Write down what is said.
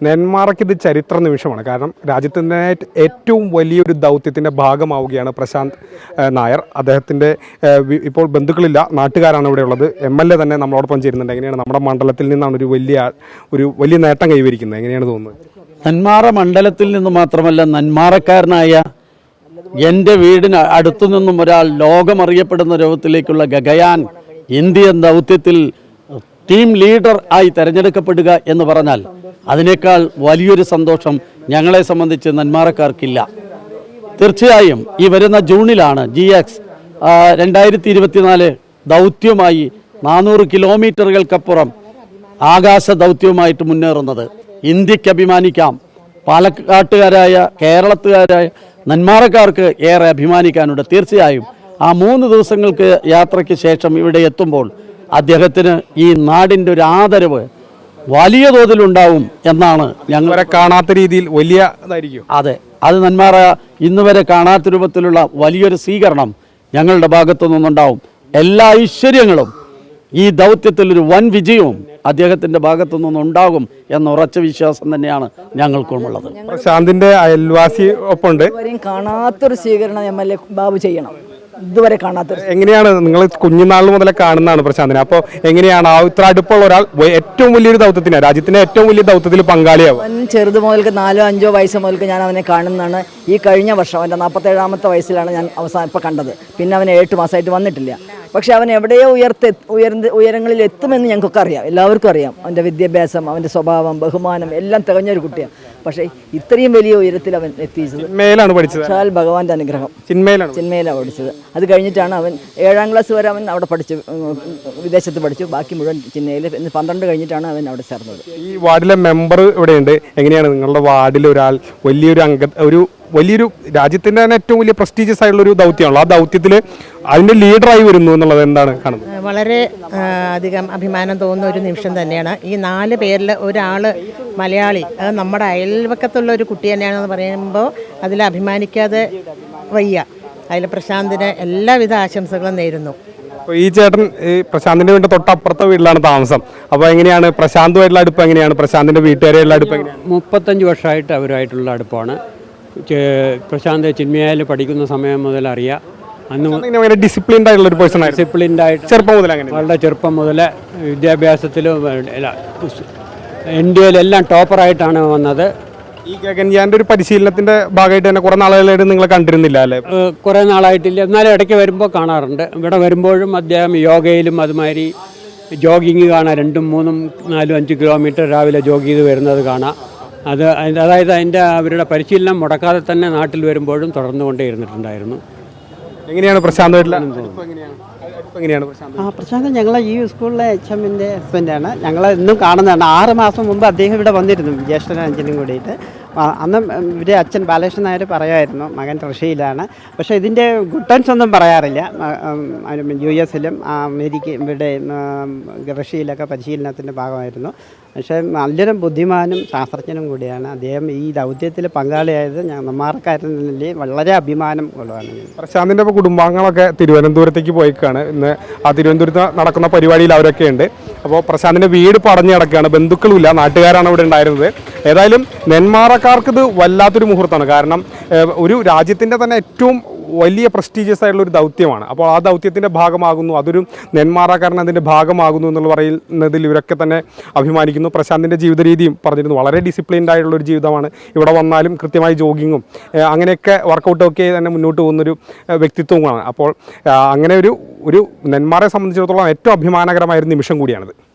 നെന്മാറയ്ക്ക് ഇത് ചരിത്ര നിമിഷമാണ്. കാരണം രാജ്യത്തിൻ്റെ ഏറ്റവും വലിയൊരു ദൗത്യത്തിൻ്റെ ഭാഗമാവുകയാണ് പ്രശാന്ത് നായർ. അദ്ദേഹത്തിൻ്റെ ഇപ്പോൾ ബന്ധുക്കളില്ല, നാട്ടുകാരാണ് ഇവിടെ ഉള്ളത്. MLA തന്നെ നമ്മളോടൊപ്പം ചേരുന്നുണ്ട്. എങ്ങനെയാണ് നമ്മുടെ മണ്ഡലത്തിൽ നിന്നാണ് ഒരു വലിയ നേട്ടം കൈവരിക്കുന്നത്? എങ്ങനെയാണ് തോന്നുന്നത്? നെന്മാറ മണ്ഡലത്തിൽ നിന്ന് മാത്രമല്ല, നെന്മാറക്കാരനായ എൻ്റെ വീടിന് അടുത്തു നിന്നും ഒരാൾ ലോകമറിയപ്പെടുന്ന രൂപത്തിലേക്കുള്ള ഗഗയാൻ ഇന്ത്യൻ ദൗത്യത്തിൽ ടീം ലീഡർ ആയി തിരഞ്ഞെടുക്കപ്പെടുക എന്ന് പറഞ്ഞാൽ അതിനേക്കാൾ വലിയൊരു സന്തോഷം ഞങ്ങളെ സംബന്ധിച്ച് നെന്മാറക്കാർക്കില്ല. തീർച്ചയായും ഈ വരുന്ന ജൂണിലാണ് GX 2024 ദൗത്യമായി 400 കിലോമീറ്ററുകൾക്കപ്പുറം ആകാശ ദൗത്യവുമായിട്ട് മുന്നേറുന്നത്. ഇന്ത്യക്ക് അഭിമാനിക്കാം. പാലക്കാട്ടുകാരായ കേരളത്തുകാരായ നെന്മാറക്കാർക്ക് ഏറെ അഭിമാനിക്കാനുണ്ട്. തീർച്ചയായും ആ 3 ദിവസങ്ങൾക്ക് യാത്രയ്ക്ക് ശേഷം ഇവിടെ എത്തുമ്പോൾ അദ്ദേഹത്തിന് ഈ നാടിൻ്റെ ഒരു ആദരവ് വലിയ തോതിലുണ്ടാവും എന്നാണ് ഞങ്ങൾ കാണാത്ത രീതിയിൽ വലിയ ഇതായിരിക്കും. അതെ, അത് നെന്മാറ ഇന്ന് വരെ കാണാത്ത രൂപത്തിലുള്ള വലിയൊരു സ്വീകരണം ഞങ്ങളുടെ ഭാഗത്തു നിന്നുണ്ടാവും. എല്ലാ ഐശ്വര്യങ്ങളും ഈ ദൗത്യത്തിൽ ഒരു വൻ വിജയവും അദ്ദേഹത്തിൻ്റെ ഭാഗത്തു നിന്നുണ്ടാകും എന്ന ഉറച്ച വിശ്വാസം തന്നെയാണ് ഞങ്ങൾക്കുമുള്ളത്. പ്രശാന്തിന്റെ അയൽവാസി ഒപ്പമുണ്ട്. കാണാത്തൊരു സ്വീകരണം MLA ബാബു ചെയ്യണം. ഇതുവരെ കാണാത്ത. എങ്ങനെയാണ് നിങ്ങൾ കുഞ്ഞുനാൾ മുതലേ കാണുന്നതാണ് പ്രശാന്തിനെ? അപ്പോൾ എങ്ങനെയാണ് ഇത്ര അടുപ്പുള്ള ഒരാൾ ഏറ്റവും വലിയൊരു ദൗത്യത്തിന്, രാജ്യത്തിന്റെ ഏറ്റവും വലിയ ദൗത്യത്തിൽ പങ്കാളിയാവും? ചെറുത് മുതൽക്ക് 4-5 വയസ്സ് മുതൽക്ക് ഞാൻ അവനെ കാണുന്നതാണ്. ഈ കഴിഞ്ഞ വർഷം അവൻ്റെ 47ാമത്തെ വയസ്സിലാണ് ഞാൻ അവസാനം ഇപ്പോൾ കണ്ടത്. പിന്നെ അവനെ 8 മാസമായിട്ട് വന്നിട്ടില്ല. പക്ഷെ അവൻ എവിടെയോ ഉയരങ്ങളിൽ എത്തുമെന്ന് ഞങ്ങൾക്കൊക്കെ അറിയാം, എല്ലാവർക്കും അറിയാം. അവൻ്റെ വിദ്യാഭ്യാസം, അവൻ്റെ സ്വഭാവം, ബഹുമാനം എല്ലാം തികഞ്ഞൊരു കുട്ടിയാണ്. പക്ഷേ ഇത്രയും വലിയ ഉയരത്തിൽ അവൻ എത്തിച്ചത് സാക്ഷാൽ ഭഗവാന്റെ അനുഗ്രഹം. ചിന്മയിലാണ് പഠിച്ചത്. അത് കഴിഞ്ഞിട്ടാണ് അവൻ 7ാം ക്ലാസ് വരെ അവൻ അവിടെ പഠിച്ചു, വിദേശത്ത് പഠിച്ചു. ബാക്കി മുഴുവൻ ചിന്മയിൽ. 12 കഴിഞ്ഞിട്ടാണ് അവൻ അവിടെ ചേർന്നത്. ഈ വാർഡിലെ മെമ്പർ ഇവിടെയുണ്ട്. എങ്ങനെയാണ് നിങ്ങളുടെ വാർഡിൽ ഒരാൾ വലിയൊരു രാജ്യത്തിന്റെ തന്നെ ഏറ്റവും വലിയ പ്രസ്റ്റീജിയസ് ആയിട്ടുള്ള ഒരു ദൗത്യമാണല്ലോ, ആ ദൗത്യത്തിൽ അതിന്റെ ലീഡറായി വരുന്നു എന്നുള്ളത് എന്താണ് കാണുന്നത്? വളരെ അധികം അഭിമാനം തോന്നുന്ന ഒരു നിമിഷം തന്നെയാണ്. ഈ 4 പേരിൽ ഒരാൾ മലയാളി, അത് നമ്മുടെ അയൽവക്കത്തുള്ള ഒരു കുട്ടി തന്നെയാണെന്ന് പറയുമ്പോൾ അതിൽ അഭിമാനിക്കാതെ വയ്യ. അതിൽ പ്രശാന്തിന് എല്ലാവിധ ആശംസകളും നേരുന്നു. ഈ ചേട്ടൻ ഈ പ്രശാന്തിന്റെ വീടിന്റെ തൊട്ടപ്പുറത്തെ വീട്ടിലാണ് താമസം. അപ്പോൾ എങ്ങനെയാണ് പ്രശാന്തുമായിട്ടുള്ള അടുപ്പം? എങ്ങനെയാണ് പ്രശാന്തിന്റെ വീട്ടുകാരെയുള്ള അടുപ്പം? 35 വർഷമായിട്ട് അവരുമായിട്ടുള്ള അടുപ്പമാണ്. പ്രശാന്ത് ചിന്മയായിൽ പഠിക്കുന്ന സമയം മുതൽ അറിയാം. അന്ന് ഡിസിപ്ലിൻഡ് ആയിട്ടുള്ള ഒരു പേഴ്സൺ ആയിരുന്നു. ഡിസിപ്ലിൻഡായിട്ട് ചെറുപ്പം മുതൽ, വളരെ ചെറുപ്പം മുതൽ വിദ്യാഭ്യാസത്തിലും ഇന്ത്യയിലെല്ലാം ടോപ്പറായിട്ടാണ് വന്നത്. ഈ ഗഗൻയാൻ്റെ ഒരു പരിശീലനത്തിന്റെ ഭാഗമായിട്ട് തന്നെ കുറെ നാളുകളായിട്ട് നിങ്ങളെ കണ്ടിരുന്നില്ല അല്ലേ? കുറേ നാളായിട്ടില്ല, എന്നാലും ഇടയ്ക്ക് വരുമ്പോൾ കാണാറുണ്ട്. ഇവിടെ വരുമ്പോഴും അദ്ദേഹം യോഗയിലും അതുമാതിരി ജോഗിങ് കാണാം. 2, 3, 4, 5 കിലോമീറ്റർ രാവിലെ ജോഗ് ചെയ്ത് വരുന്നത് കാണാം. അതായത് അവരുടെ പരിശീലനം മുടക്കാതെ തന്നെ നാട്ടിൽ വരുമ്പോഴും തുടർന്നുകൊണ്ടേ ഇരുന്നിട്ടുണ്ടായിരുന്നു. എങ്ങനെയാണ് പ്രശാന്ത്? പ്രശാന്ത് ഞങ്ങളെ ഈ സ്കൂളിലെ HMന്റെ ഹസ്ബൻഡാണ്. ഞങ്ങൾ ഇന്നും കാണുന്നതാണ്. 6 മാസം മുമ്പ് അദ്ദേഹം ഇവിടെ വന്നിരുന്നു, ജ്യേഷ്ഠനും അച്ഛനും കൂടിയിട്ട്. അന്ന് ഇവരെ അച്ഛൻ ബാലകൃഷ്ണൻ നായർ പറയുമായിരുന്നു മകൻ റഷ്യയിലാണ്. പക്ഷേ ഇതിൻ്റെ ഗുഡ് ടേൺസ് ഒന്നും പറയാറില്ല. US-ലും ഇവിടെ റഷ്യയിലൊക്കെ പരിശീലനത്തിൻ്റെ ഭാഗമായിരുന്നു. പക്ഷേ നല്ലൊരു ബുദ്ധിമാനും ശാസ്ത്രജ്ഞനും കൂടിയാണ് അദ്ദേഹം. ഈ ദൗത്യത്തിൽ പങ്കാളിയായത് നെന്മാറക്കാരനിൽ വളരെ അഭിമാനം കൊള്ളുകയാണ്. പ്രശാന്തിൻ്റെ ഇപ്പോൾ കുടുംബാംഗങ്ങളൊക്കെ തിരുവനന്തപുരത്തേക്ക് പോയിക്കാണ്. ഇന്ന് ആ തിരുവനന്തപുരത്ത് നടക്കുന്ന പരിപാടിയിൽ അവരൊക്കെ ഉണ്ട്. അപ്പോൾ പ്രശാന്തിൻ്റെ വീട് പടഞ്ഞു കിടക്കുകയാണ്. ബന്ധുക്കളുമില്ല, നാട്ടുകാരാണ് ഇവിടെ ഉണ്ടായിരുന്നത്. ഏതായാലും നെന്മാറക്കാർക്ക് ഇത് വല്ലാത്തൊരു മുഹൂർത്തമാണ്. കാരണം ഒരു രാജ്യത്തിൻ്റെ തന്നെ ഏറ്റവും വലിയ പ്രസ്റ്റീജിയസ് ആയിട്ടുള്ള ഒരു ദൗത്യമാണ്. അപ്പോൾ ആ ദൗത്യത്തിൻ്റെ ഭാഗമാകുന്നു, അതൊരു നെന്മാറക്കാരൻ അതിൻ്റെ ഭാഗമാകുന്നു എന്നുള്ള പറയുന്നതിൽ ഇവരൊക്കെ തന്നെ അഭിമാനിക്കുന്നു. പ്രശാന്തിൻ്റെ ജീവിത രീതിയും പറഞ്ഞിരുന്നു, വളരെ ഡിസിപ്ലിൻഡ് ആയിട്ടുള്ളൊരു ജീവിതമാണ്. ഇവിടെ വന്നാലും കൃത്യമായി ജോഗിങ്ങും അങ്ങനെയൊക്കെ വർക്കൗട്ടൊക്കെ തന്നെ മുന്നോട്ട് പോകുന്നൊരു വ്യക്തിത്വമാണ്. അപ്പോൾ അങ്ങനെ ഒരു നെന്മാറയെ സംബന്ധിച്ചിടത്തോളം ഏറ്റവും അഭിമാനകരമായൊരു നിമിഷം കൂടിയാണിത്.